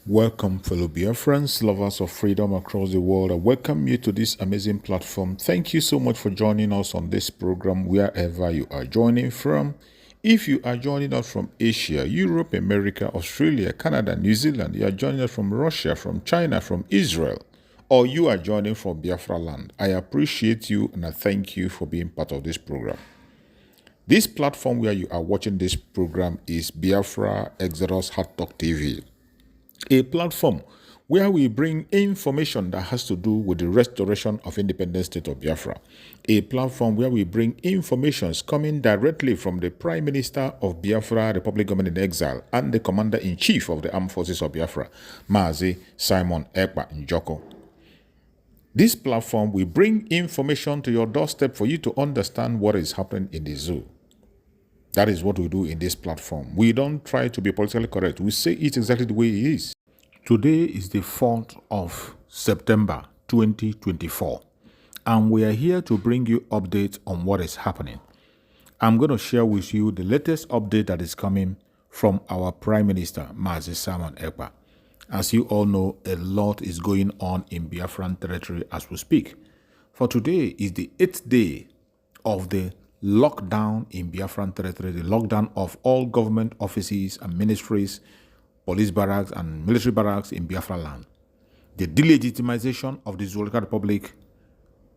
Welcome, fellow Biafrans, lovers of freedom across the world. I welcome you to this amazing platform. Thank you so much for joining us on this program, wherever you are joining from. If you are joining us from Asia, Europe, America, Australia, Canada, New Zealand, you are joining us from Russia, from China, from Israel, or you are joining from Biafra land, I appreciate you and I thank you for being part of this program. This platform where you are watching this program is Biafra Exodus Hot Talk TV, a platform where we bring information that has to do with the restoration of independent state of Biafra, a platform where we bring informations coming directly from the Prime Minister of Biafra Republic Government in Exile and the Commander-in-Chief of the Armed Forces of Biafra, Mazi Simon Ekpa Njoko. This platform will bring information to your doorstep for you to understand what is happening in the zoo. That is what we do in this platform. We don't try to be politically correct. We say it exactly the way it is. Today is the 4th of September 2024, and we are here to bring you updates on what is happening. I'm going to share with you the latest update that is coming from our Prime Minister, Mazi Simon Ekpa. As you all know, a lot is going on in Biafran territory as we speak. For today is the 8th day of the lockdown in Biafran territory, the lockdown of all government offices and ministries, police barracks and military barracks in Biafra land. The delegitimization of the Zoological Republic,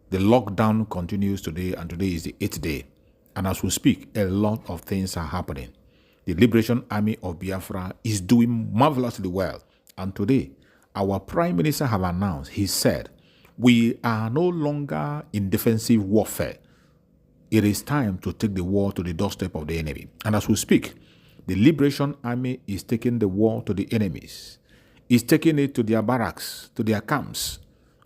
the lockdown continues today, and today is the 8th day. And as we speak, a lot of things are happening. The Liberation Army of Biafra is doing marvelously well. And today, our Prime Minister have announced, he said, we are no longer in defensive warfare. It is time to take the war to the doorstep of the enemy. And as we speak, the Liberation Army is taking the war to the enemies. It's taking it to their barracks, to their camps.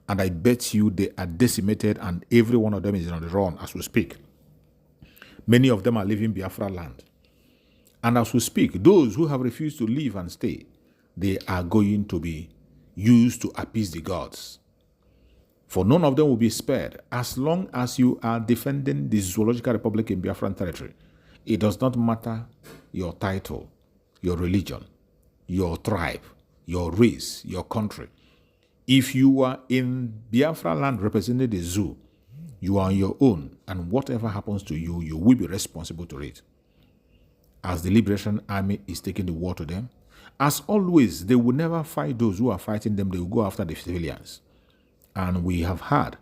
And I bet you they are decimated and every one of them is on the run as we speak. Many of them are leaving Biafra land. And as we speak, those who have refused to leave and stay, they are going to be used to appease the gods. For none of them will be spared as long as you are defending the Zoological Republic in Biafran territory. It does not matter your title, your religion, your tribe, your race, your country. If you are in Biafra land representing the zoo, you are on your own, and whatever happens to you, you will be responsible to it. As the Liberation Army is taking the war to them, as always, they will never fight those who are fighting them. They will go after the civilians. And we have heard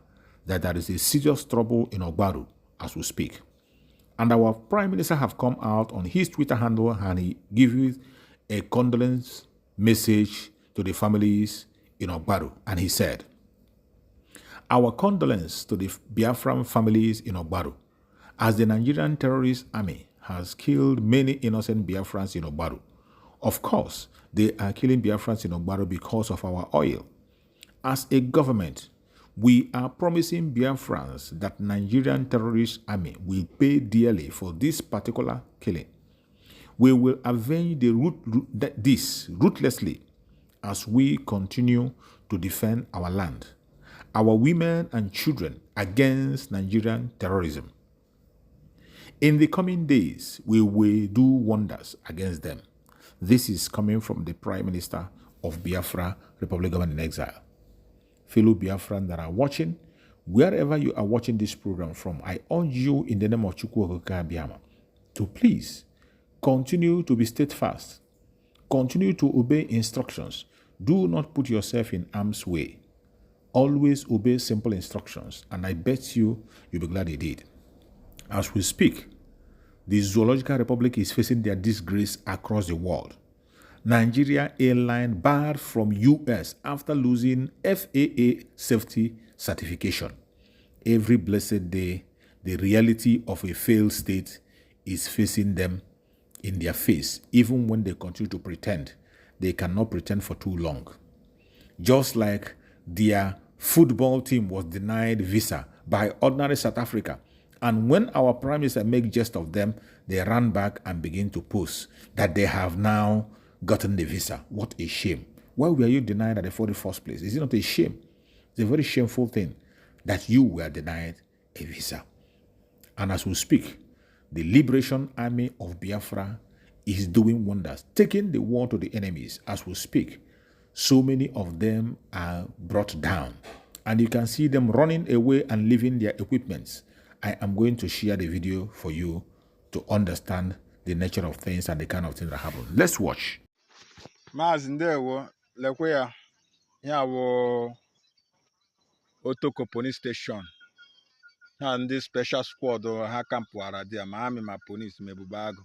that there is a serious trouble in Ogbaru as we speak. And our Prime Minister have come out on his Twitter handle and he gives a condolence message to the families in Ogbaru. And he said, our condolence to the Biafran families in Ogbaru, as the Nigerian terrorist army has killed many innocent Biafrans in Ogbaru. Of course, they are killing Biafrans in Ogbaru because of our oil. As a government, we are promising Biafrans that Nigerian terrorist army will pay dearly for this particular killing. We will avenge this ruthlessly as we continue to defend our land, our women and children against Nigerian terrorism. In the coming days, we will do wonders against them. This is coming from the Prime Minister of Biafra Republic Government in Exile. Fellow Biafran that are watching, wherever you are watching this program from, I urge you in the name of Chukwu Abiyama to please continue to be steadfast. Continue to obey instructions. Do not put yourself in harm's way. Always obey simple instructions, and I bet you'll be glad you did. As we speak, the Zoological Republic is facing their disgrace across the world. Nigeria airline barred from US after losing FAA safety certification. Every blessed day, the reality of a failed state is facing them in their face, even when they continue to pretend. They cannot pretend for too long. Just like their football team was denied visa by ordinary South Africa, and when our Prime Minister made jest of them, they ran back and began to post that they have now gotten the visa. What a shame. Why were you denied at the 41st place? Is it not a shame? It's a very shameful thing that you were denied a visa. And as we speak, the Liberation Army of Biafra is doing wonders, taking the war to the enemies as we speak. so many of them are brought down. And you can see them running away and leaving their equipments. I am going to share the video for you to understand the nature of things and the kind of things that happen. Let's watch. Mazindewo lekwe ya wo Otoko police station. And this special squad ha kampwara there. Miami my police mebubago.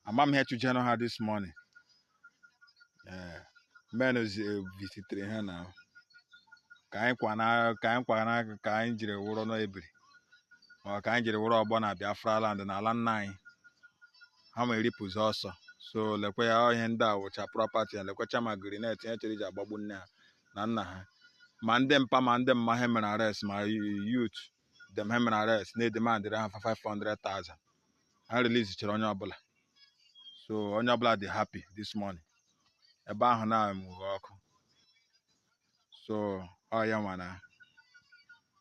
I'm here to join her this morning. Men is visiting her now. Kain jire wuro no ebiri. Or kain jire wuro obo na Biafra land na land 9. How many ripus also. So lekwe ya henda which are property and lekwe chama green net chere ja gbagbu nna na nna ha. Mandem Mahemen arrest my youth. Them Hemen arrest they demanded for 500,000. I released it on your bula. So on your blood they happy this morning. About now I'm work. So I am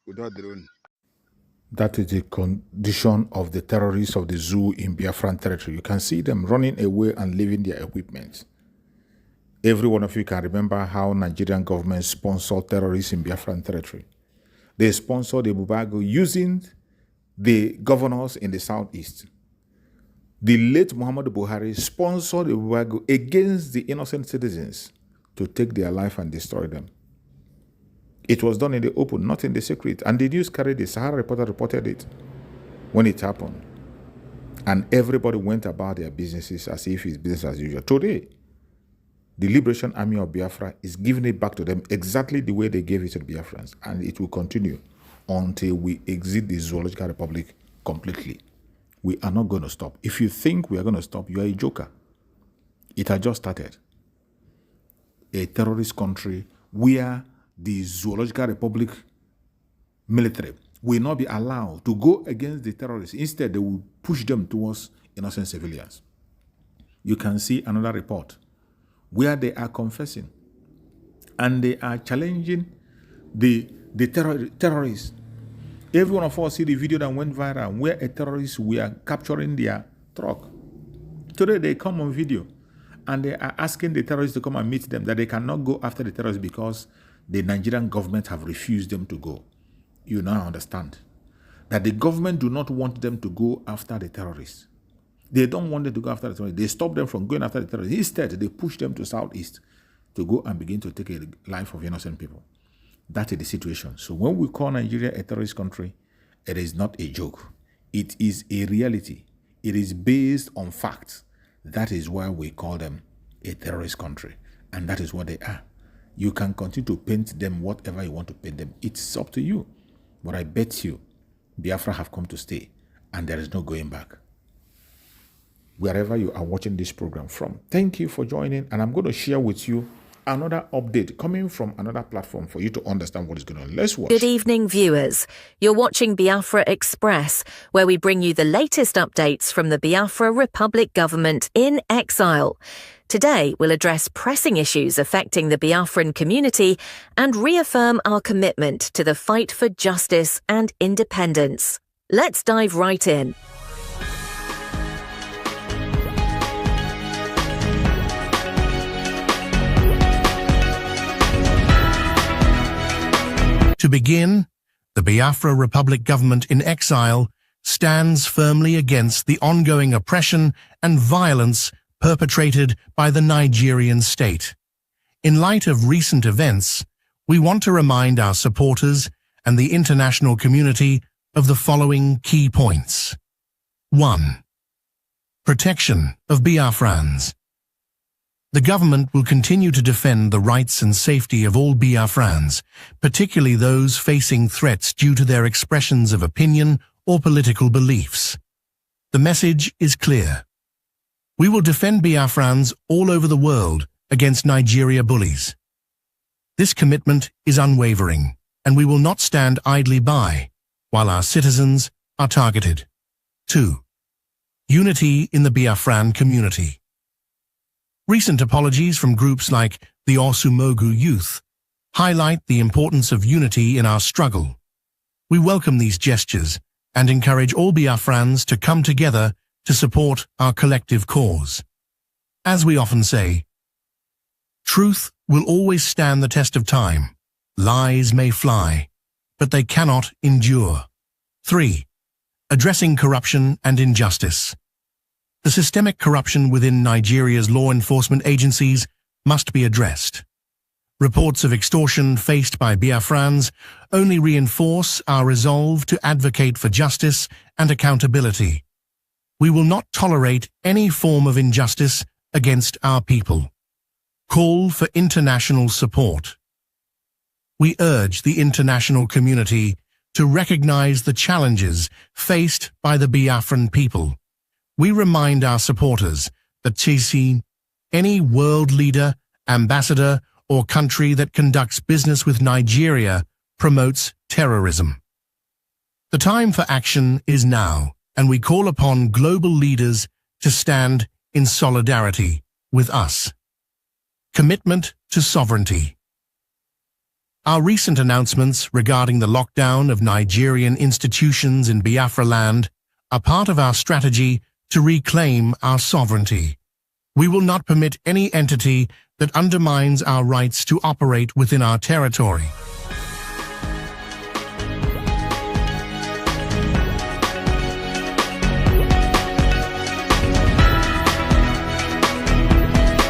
without drone. That is the condition of the terrorists of the zoo in Biafran territory. You can see them running away and leaving their equipment. Every one of you can remember how Nigerian government sponsored terrorists in Biafran territory. They sponsored the Bubago using the governors in the southeast. The late Muhammadu Buhari sponsored the Bubago against the innocent citizens to take their life and destroy them. It was done in the open, not in the secret. And the news carried it. Sahara Reporter reported it when it happened. And everybody went about their businesses as if it's business as usual. Today, the Liberation Army of Biafra is giving it back to them exactly the way they gave it to the Biafrans. And it will continue until we exit the Zoological Republic completely. We are not going to stop. If you think we are going to stop, you are a joker. It has just started. A terrorist country where the Zoological Republic military will not be allowed to go against the terrorists. Instead, they will push them towards innocent civilians. You can see another report where they are confessing and they are challenging the terrorists. Every one of us see the video that went viral where a terrorist were capturing their truck. Today they come on video and they are asking the terrorists to come and meet them, that they cannot go after the terrorists because the Nigerian government have refused them to go. You now understand that the government do not want them to go after the terrorists. They don't want them to go after the terrorists. They stop them from going after the terrorists. Instead, they push them to southeast to go and begin to take a life of innocent people. That is the situation. So when we call Nigeria a terrorist country, it is not a joke. It is a reality. It is based on facts. That is why we call them a terrorist country. And that is what they are. You can continue to paint them whatever you want to paint them. It's up to you. But I bet you, Biafra have come to stay. And there is no going back. Wherever you are watching this program from, thank you for joining. And I'm going to share with you another update coming from another platform for you to understand what is going on. Let's watch. Good evening, viewers. You're watching Biafra Express, where we bring you the latest updates from the Biafra Republic government in exile. Today, we'll address pressing issues affecting the Biafran community and reaffirm our commitment to the fight for justice and independence. Let's dive right in. To begin, the Biafra Republic government in exile stands firmly against the ongoing oppression and violence perpetrated by the Nigerian state. In light of recent events, we want to remind our supporters and the international community of the following key points. 1. Protection of Biafrans. The government will continue to defend the rights and safety of all Biafrans, particularly those facing threats due to their expressions of opinion or political beliefs. The message is clear. We will defend Biafrans all over the world against Nigeria bullies. This commitment is unwavering, and we will not stand idly by while our citizens are targeted. 2. Unity in the Biafran community. Recent apologies from groups like the Osumogu Youth highlight the importance of unity in our struggle. We welcome these gestures and encourage all Biafrans to come together to support our collective cause. As we often say, Truth will always stand the test of time. Lies may fly, but they cannot endure. 3. Addressing corruption and injustice. The systemic corruption within Nigeria's law enforcement agencies must be addressed. Reports of extortion faced by Biafrans only reinforce our resolve to advocate for justice and accountability. We will not tolerate any form of injustice against our people. Call for international support. We urge the international community to recognize the challenges faced by the Biafran people. We remind our supporters that any world leader, ambassador, or country that conducts business with Nigeria promotes terrorism. The time for action is now, and we call upon global leaders to stand in solidarity with us. Commitment to sovereignty. Our recent announcements regarding the lockdown of Nigerian institutions in Biafra land are part of our strategy to reclaim our sovereignty. We will not permit any entity that undermines our rights to operate within our territory.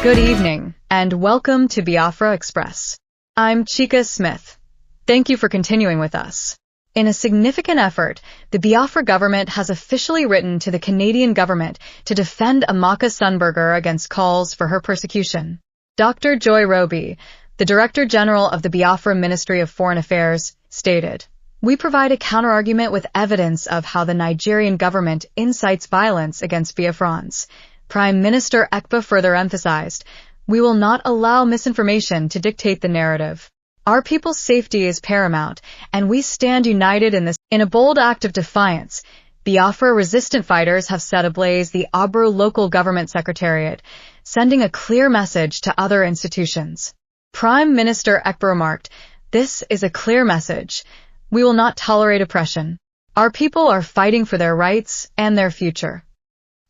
Good evening, and welcome to Biafra Express. I'm Chika Smith. Thank you for continuing with us. In a significant effort, the Biafra government has officially written to the Canadian government to defend Amaka Sunberger against calls for her persecution. Dr. Joy Roby, the Director General of the Biafra Ministry of Foreign Affairs, stated, "We provide a counterargument with evidence of how the Nigerian government incites violence against Biafrans." Prime Minister Ekpa further emphasized, "We will not allow misinformation to dictate the narrative. Our people's safety is paramount, and we stand united in this." In a bold act of defiance, Biafra resistant fighters have set ablaze the Abro local government secretariat, sending a clear message to other institutions. Prime Minister Ekpa remarked, "This is a clear message. We will not tolerate oppression. Our people are fighting for their rights and their future."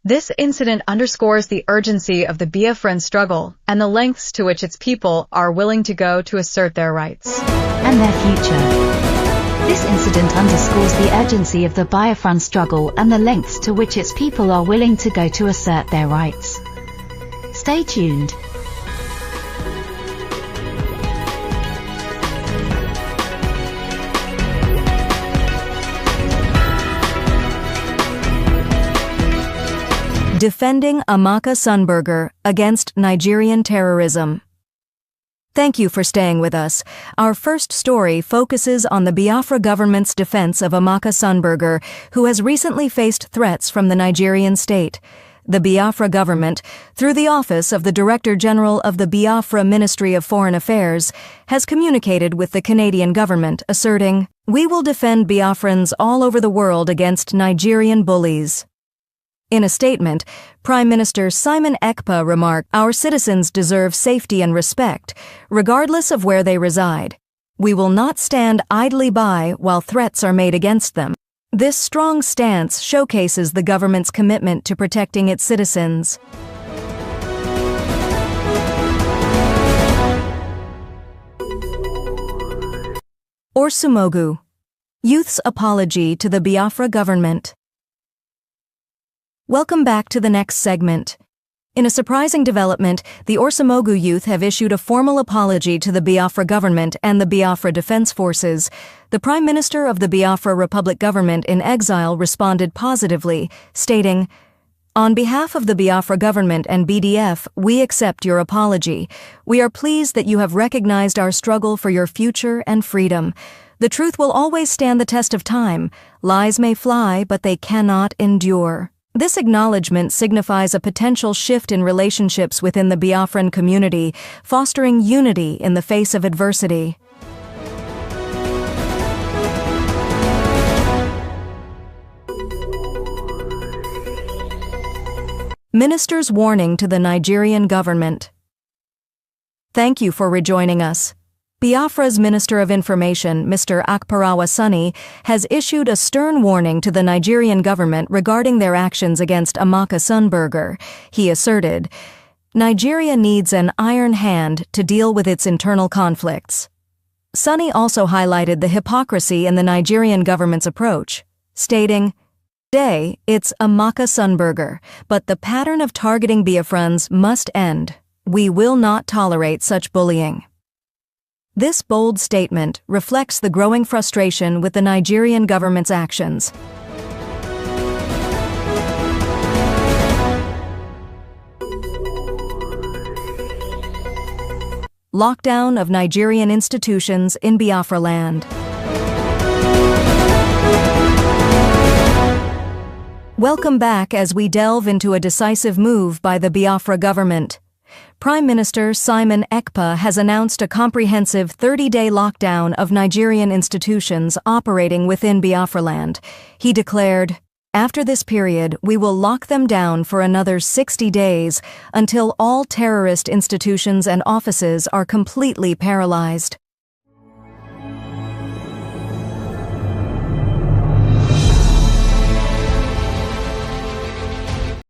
This incident underscores the urgency of the Biafran struggle and the lengths to which its people are willing to go to assert their rights and their future. This incident underscores the urgency of the Biafran struggle and the lengths to which its people are willing to go to assert their rights. Stay tuned. Defending Amaka Sunberger against Nigerian terrorism. Thank you for staying with us. Our first story focuses on the Biafra government's defense of Amaka Sunberger, who has recently faced threats from the Nigerian state. The Biafra government, through the office of the Director General of the Biafra Ministry of Foreign Affairs, has communicated with the Canadian government, asserting, "We will defend Biafrans all over the world against Nigerian bullies." In a statement, Prime Minister Simon Ekpa remarked, "Our citizens deserve safety and respect, regardless of where they reside. We will not stand idly by while threats are made against them." This strong stance showcases the government's commitment to protecting its citizens. Orsumogu. Youth's apology to the Biafra government. Welcome back to the next segment. In a surprising development, the Orsumogu youth have issued a formal apology to the Biafra government and the Biafra Defense Forces. The Prime Minister of the Biafra Republic government in exile responded positively, stating, "On behalf of the Biafra government and BDF, we accept your apology. We are pleased that you have recognized our struggle for your future and freedom. The truth will always stand the test of time. Lies may fly, but they cannot endure." This acknowledgement signifies a potential shift in relationships within the Biafran community, fostering unity in the face of adversity. Minister's warning to the Nigerian government. Thank you for rejoining us. Biafra's Minister of Information, Mr. Akparawa Sunny, has issued a stern warning to the Nigerian government regarding their actions against Amaka Sunberger. He asserted, Nigeria needs an iron hand to deal with its internal conflicts. Sunny also highlighted the hypocrisy in the Nigerian government's approach, stating, "Today, it's a Maka Sunburger, but the pattern of targeting Biafrans must end. We will not tolerate such bullying." This bold statement reflects the growing frustration with the Nigerian government's actions. Lockdown of Nigerian institutions in Biafra land. Welcome back as we delve into a decisive move by the Biafra government. Prime Minister Simon Ekpa has announced a comprehensive 30-day lockdown of Nigerian institutions operating within Biafra land. He declared, "After this period, we will lock them down for another 60 days until all terrorist institutions and offices are completely paralyzed."